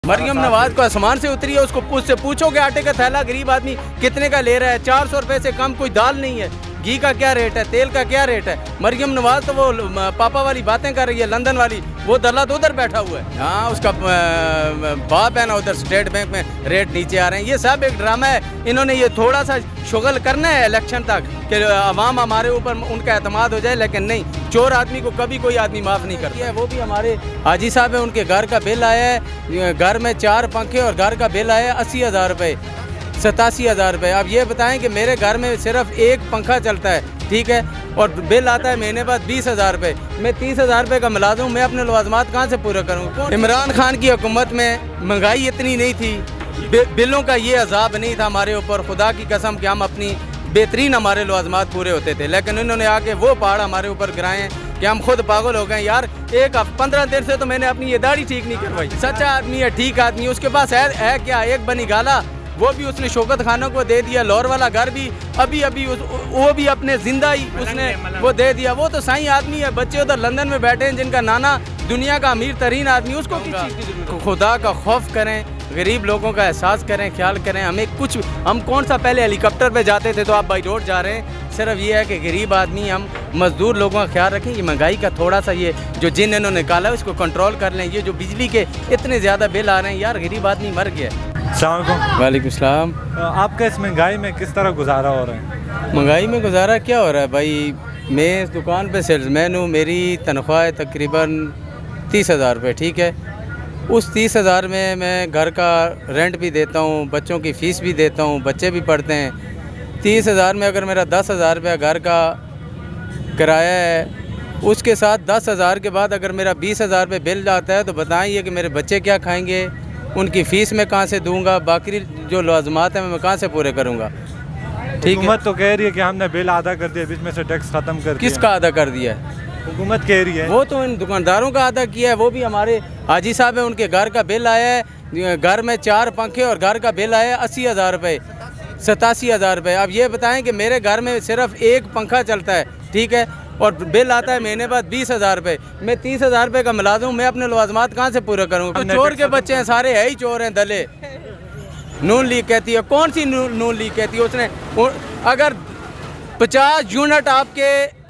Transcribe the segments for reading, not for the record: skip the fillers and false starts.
मरियम नवाज को आसमान से उतरी है, उससे पूछोगे आटे का थैला गरीब आदमी कितने का ले रहा है। 400 रुपए से कम कोई दाल नहीं है। घी का क्या रेट है, तेल का क्या रेट है। मरियम नवाज तो वो पापा वाली बातें कर रही है, लंदन वाली। वो दल्ला तो उधर बैठा हुआ है। हाँ, उसका बाप है ना उधर स्टेट बैंक में रेट नीचे आ रहे हैं। ये सब एक ड्रामा है। इन्होंने ये थोड़ा सा शुगल करना है इलेक्शन तक कि अवाम हमारे ऊपर उनका एतमाद हो जाए, लेकिन नहीं, चोर आदमी को कभी कोई आदमी माफ़ नहीं करता है। वो भी हमारे हाजी साहब है, उनके घर का बिल आया है, घर में 4 पंखे और घर का बिल आया है 80,000 रुपये, 87,000 रुपये। अब ये बताएं कि मेरे घर में सिर्फ एक पंखा चलता है, ठीक है, और बिल आता है महीने बाद 20,000 रुपये। मैं 30,000 रुपये का मुलाजिम हूँ, मैं अपने लवाजमात कहाँ से पूरे करूँ। इमरान खान की हुकूमत में महंगाई इतनी नहीं थी, बिलों का ये अजाब नहीं था हमारे ऊपर। खुदा की कसम कि हम अपनी बेहतरीन हमारे लवाजमात पूरे होते थे, लेकिन इन्होंने आके वो पहाड़ हमारे ऊपर गिराए हैं कि हम खुद पागल हो गए यार। 15 दिन से तो मैंने अपनी ये दाढ़ी ठीक नहीं करवाई। सच्चा आदमी है, ठीक आदमी, उसके पास है क्या, एक बनी गाला, वो भी उसने शौकत खानों को दे दिया। लाहौर वाला घर भी अभी वो भी अपने जिंदा ही उसने वो दे दिया। वो तो सही आदमी है। बच्चे उधर लंदन में बैठे हैं जिनका नाना दुनिया का अमीर तरीन आदमी, उसको किस चीज़ की जरूरत है। खुदा का खौफ करें, गरीब लोगों का एहसास करें, ख्याल करें। हम कौन सा पहले हेलीकॉप्टर पे जाते थे, तो आप बाई रोड जा रहे हैं। सिर्फ ये है कि गरीब आदमी, हम मजदूर लोगों का ख्याल रखें। ये महंगाई का थोड़ा सा ये जो जिन इन्होंने निकाला है उसको कंट्रोल कर लें। ये जो बिजली के इतने ज़्यादा बिल आ रहे हैं यार, गरीब आदमी मर गया। वालेकुम सलाम। आपका इस महंगाई में किस तरह गुजारा हो रहा है? महंगाई में गुजारा क्या हो रहा है भाई, मैं इस दुकान पे सेल्समैन हूँ। मेरी तनख्वाह है तकरीबन 30,000 रुपये, ठीक है। उस 30,000 में मैं घर का रेंट भी देता हूँ, बच्चों की फ़ीस भी देता हूँ, बच्चे भी पढ़ते हैं। 30,000 में अगर मेरा 10,000 रुपया घर का किराया है, उसके साथ 10,000 के बाद अगर मेरा 20,000 रुपये बिल आता है, तो बताइए कि मेरे बच्चे क्या खाएंगे, उनकी फ़ीस मैं कहाँ से दूंगा, बाकी जो लाज़िमात हैं मैं कहाँ से पूरे करूँगा। ठीक है, हुकूमत तो कह रही है कि हमने बिल आधा कर दिया, बीच में से टैक्स ख़त्म कर दिया। किसका आधा कर दिया है? हुकूमत कह रही है। वो तो इन दुकानदारों का आधा किया है। वो भी हमारे हाजी साहब है, उनके घर का बिल आया है, घर में 4 पंखे और घर का बिल आया है 80,000 रुपये, 87,000 रुपये। अब ये बताएं कि मेरे घर में सिर्फ एक पंखा चलता है, ठीक है, और बिल आता है महीने बाद 20,000 रुपये। मैं 30,000 रुपये का मुलाजिम हूँ, मैं अपने लवाजमात कहाँ से पूरे करूँ। तो चोर के बच्चे हैं, सारे है ही चोर हैं दले। नून लीग कहती है, कौन सी नून लीग कहती है? उसने अगर 50 यूनिट आपके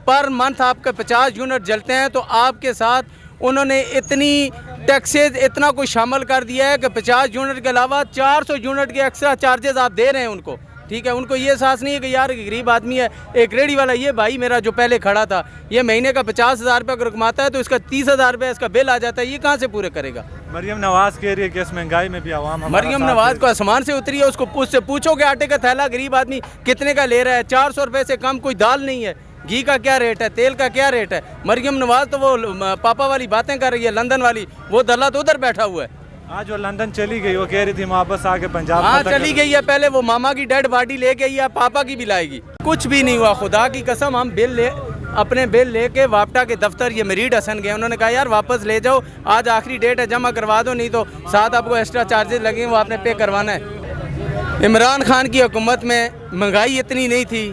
पर मंथ आपके 50 यूनिट जलते हैं, तो आपके साथ उन्होंने इतनी टैक्सेज इतना कुछ शामिल कर दिया है कि 50 यूनिट के अलावा 400 यूनिट के एक्स्ट्रा चार्जेस आप दे रहे हैं उनको, ठीक है। उनको ये एहसास नहीं है कि यार गरीब आदमी है। एक रेडी वाला, ये भाई मेरा जो पहले खड़ा था, ये महीने का 50,000 रुपये अगर कमाता है तो इसका 30,000 रुपये इसका बिल आ जाता है। ये कहाँ से पूरे करेगा? मरियम नवाज कह रही है कि इस महंगाई में भी आवाम मरियम नवाज को आसमान से उतरी है, उससे पूछोगे आटे का थैला गरीब आदमी कितने का ले रहा है। 400 रुपये से कम कोई दाल नहीं है। घी का क्या रेट है, तेल का क्या रेट है। मरियम नवाज तो वो पापा वाली बातें कर रही है, लंदन वाली। वो दल्ला तो उधर बैठा हुआ है। आज वो लंदन चली गई, वो कह रही थी वापस आके पंजाब। हाँ, चली गई है। पहले वो मामा की डेड बॉडी ले गई है, पापा की भी लाएगी। कुछ भी नहीं हुआ, खुदा की कसम। हम अपने बिल लेके वापटा के दफ्तर ये मरीड हसन गए, उन्होंने कहा यार वापस ले जाओ, आज आखिरी डेट है, जमा करवा दो, नहीं तो साथ आपको एक्स्ट्रा चार्जेस लगेंगे, वो आपने पे करवाना है। इमरान खान की हुकूमत में महंगाई इतनी नहीं थी,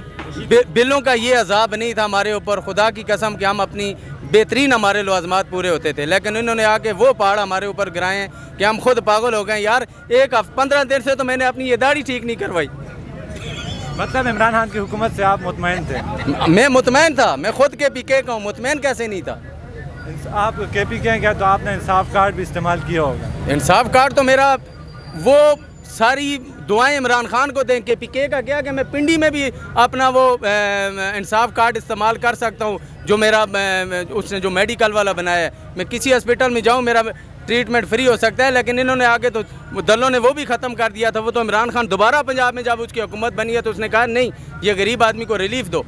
बिलों का ये अजाब नहीं था हमारे ऊपर। खुदा की कसम कि हम अपनी बेहतरीन हमारे लवाजमात पूरे होते थे, लेकिन इन्होंने आके वो पहाड़ हमारे ऊपर गिराए हैं कि हम खुद पागल हो गए यार। 15 दिन से तो मैंने अपनी ये दाढ़ी ठीक नहीं करवाई। मतलब इमरान खान की हुकूमत से आप मुतमईन थे? मैं मुतमईन था, मैं खुद KPK का हूँ, मुतमईन कैसे नहीं था। आप KPK हैं क्या, तो आपने इंसाफ कार्ड भी इस्तेमाल किया होगा। इंसाफ कार्ड तो मेरा, वो सारी दुआएं इमरान खान को दें। KPK का क्या कि मैं पिंडी में भी अपना वो इंसाफ कार्ड इस्तेमाल कर सकता हूँ, जो मेरा उसने जो मेडिकल वाला बनाया है। मैं किसी हॉस्पिटल में जाऊँ, मेरा ट्रीटमेंट फ्री हो सकता है। लेकिन इन्होंने आगे तो दलों ने वो भी ख़त्म कर दिया था। वो तो इमरान खान दोबारा पंजाब में जब उसकी हुकूमत बनी है, तो उसने कहा नहीं, ये गरीब आदमी को रिलीफ दो।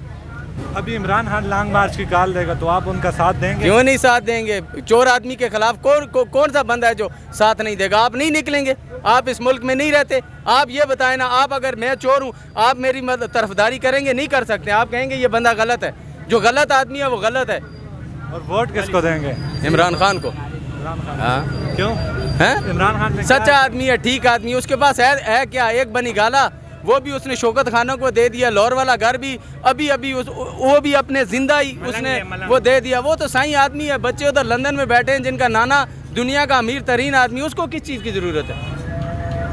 अभी इमरान खान लॉन्ग मार्च की कॉल देगा, तो आप उनका साथ देंगे? क्यों नहीं साथ देंगे? चोर आदमी के खिलाफ कौन सा बंदा है जो साथ नहीं देगा? आप नहीं निकलेंगे, आप इस मुल्क में नहीं रहते। आप ये बताएं ना, आप अगर मैं चोर हूँ, आप मेरी तरफदारी करेंगे? नहीं कर सकते। आप कहेंगे ये बंदा गलत है, जो गलत आदमी है वो गलत है। और वोट किसको देंगे? इमरान खान को। हाँ, क्यों है? इमरान खान सच्चा आदमी है, ठीक आदमी, उसके पास है क्या, एक बनी गाला, वो भी उसने शौकत खानों को दे दिया। लाहौर वाला घर भी अभी वो भी अपने जिंदा ही उसने वो दे दिया। वो तो सही आदमी है। बच्चे उधर लंदन में बैठे हैं जिनका नाना दुनिया का अमीर तरीन आदमी, उसको किस चीज़ की ज़रूरत है?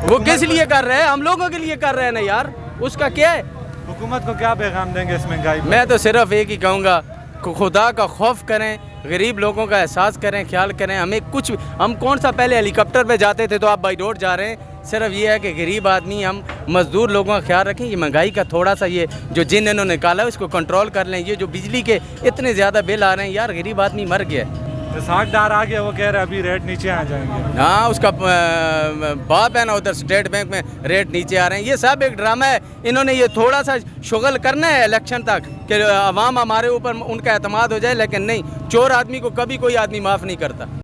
वो किस लिए कर रहे हैं? हम लोगों के लिए कर रहे हैं ना यार, उसका क्या है? हुकूमत को क्या पैगाम देंगे इस महंगाई पर? मैं तो सिर्फ एक ही कहूँगा, खुदा का खौफ करें, गरीब लोगों का एहसास करें, ख्याल करें। हमें कुछ, हम कौन सा पहले हेलीकॉप्टर पे जाते थे तो आप बाई रोड जा रहे हैं। सिर्फ ये है कि गरीब आदमी, हम मज़दूर लोगों का ख्याल रखें। ये महंगाई का थोड़ा सा ये जो जिन इन्होंने निकाला है इसको कंट्रोल कर लें। ये जो बिजली के इतने ज़्यादा बिल आ रहे हैं यार, गरीब आदमी मर गया है। साखदार आ गया, वो कह रहे हैं अभी रेट नीचे आ जाएंगे। हाँ, उसका बाप है ना, उधर स्टेट बैंक में रेट नीचे आ रहे हैं। ये सब एक ड्रामा है। इन्होंने ये थोड़ा सा शुगल करना है इलेक्शन तक कि अवाम हमारे ऊपर उनका एतमाद हो जाए, लेकिन नहीं, चोर आदमी को कभी कोई आदमी माफ़ नहीं करता।